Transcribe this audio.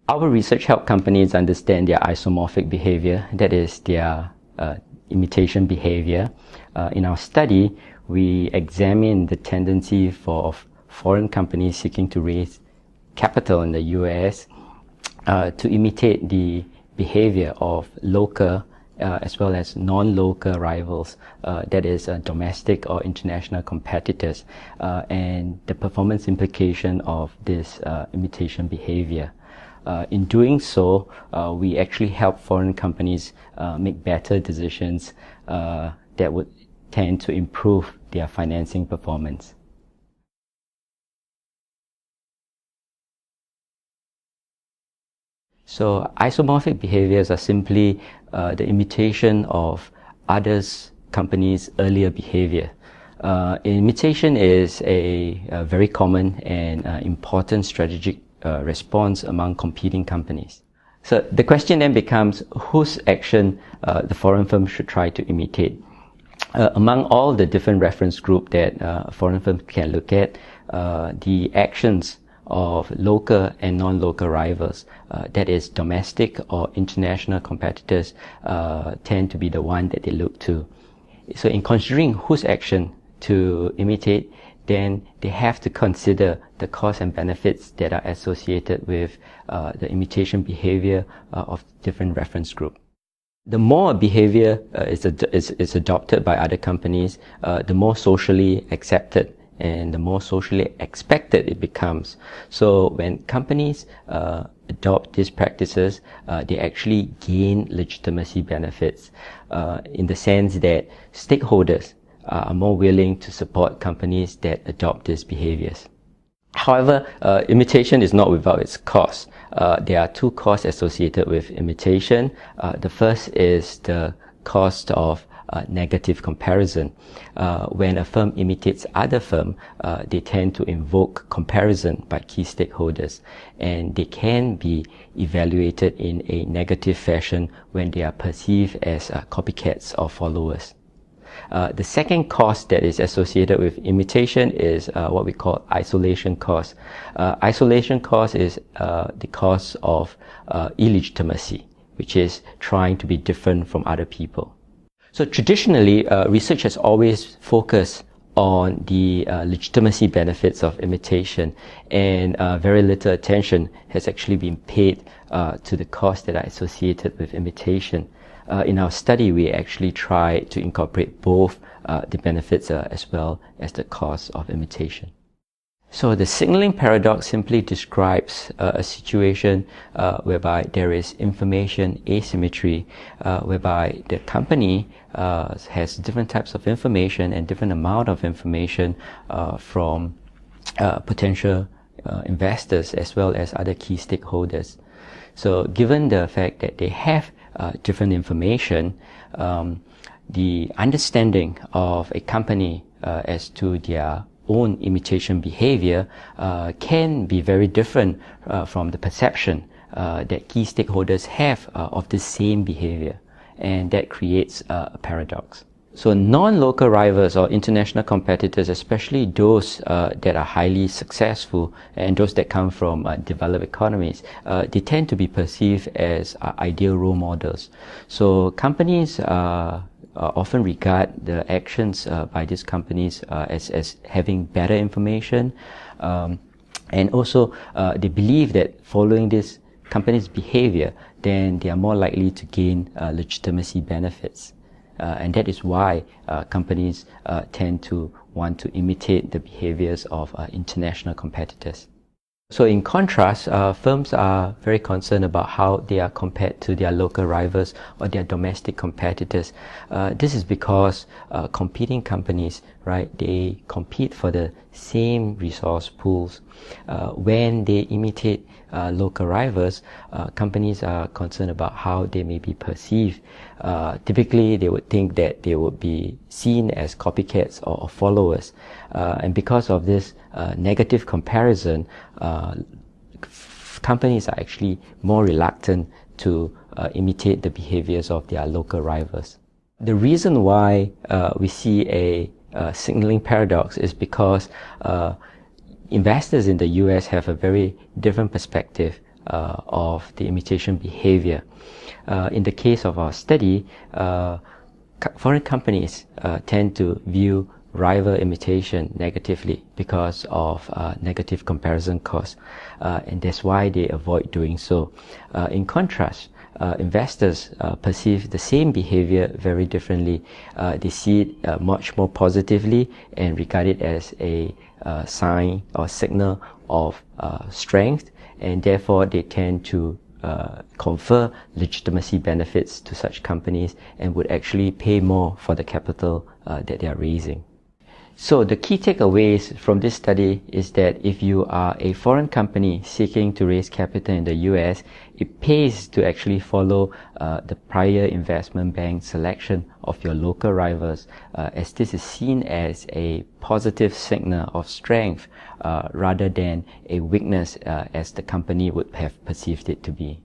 Our research helped companies understand their isomorphic behavior, that is their imitation behavior. In our study, we examined the tendency of foreign companies seeking to raise capital in the US to imitate the behavior of local as well as non-local rivals, that is domestic or international competitors, and the performance implication of this imitation behavior. In doing so, we actually help foreign companies make better decisions that would tend to improve their financing performance. So isomorphic behaviors are simply the imitation of others' companies' earlier behavior. Imitation is a very common and important strategic response among competing companies. So the question then becomes whose action the foreign firm should try to imitate. Among all the different reference groups that a foreign firm can look at, the actions of local and non-local rivals, that is domestic or international competitors, tend to be the one that they look to. So in considering whose action to imitate, then they have to consider the costs and benefits that are associated with the imitation behavior of different reference group. The more a behavior is adopted by other companies, the more socially accepted and the more socially expected it becomes. So when companies adopt these practices, they actually gain legitimacy benefits in the sense that stakeholders are more willing to support companies that adopt these behaviors. However, imitation is not without its costs. There are two costs associated with imitation. The first is the cost of negative comparison. When a firm imitates other firm, they tend to invoke comparison by key stakeholders, and they can be evaluated in a negative fashion when they are perceived as copycats or followers. The second cost that is associated with imitation is what we call isolation cost. Isolation cost is the cost of illegitimacy, which is trying to be different from other people. So traditionally, research has always focused on the legitimacy benefits of imitation, and very little attention has actually been paid to the costs that are associated with imitation. In our study, we actually try to incorporate both the benefits as well as the costs of imitation. So the signaling paradox simply describes a situation whereby there is information asymmetry, whereby the company has different types of information and different amount of information from potential investors as well as other key stakeholders. So given the fact that they have different information, the understanding of a company as to their own imitation behavior can be very different from the perception that key stakeholders have of the same behavior, and that creates a paradox. So non-local rivals or international competitors, especially those that are highly successful and those that come from developed economies, they tend to be perceived as ideal role models. So companies often regard the actions by these companies as having better information, and also they believe that following this company's behavior, then they are more likely to gain legitimacy benefits. And that is why companies tend to want to imitate the behaviors of international competitors. So in contrast, firms are very concerned about how they are compared to their local rivals or their domestic competitors. This is because competing companies, right, they compete for the same resource pools. When they imitate local rivals, companies are concerned about how they may be perceived. Typically, they would think that they would be seen as copycats or followers. And because of this negative comparison, companies are actually more reluctant to imitate the behaviors of their local rivals. The reason why we see a signaling paradox is because investors in the US have a very different perspective of the imitation behavior. In the case of our study, foreign companies tend to view rival imitation negatively because of negative comparison costs, and that's why they avoid doing so. In contrast, investors perceive the same behavior very differently. They see it much more positively and regard it as a sign or signal of strength, and therefore they tend to confer legitimacy benefits to such companies and would actually pay more for the capital that they are raising. So the key takeaways from this study is that if you are a foreign company seeking to raise capital in the US, it pays to actually follow the prior investment bank selection of your local rivals, as this is seen as a positive signal of strength rather than a weakness as the company would have perceived it to be.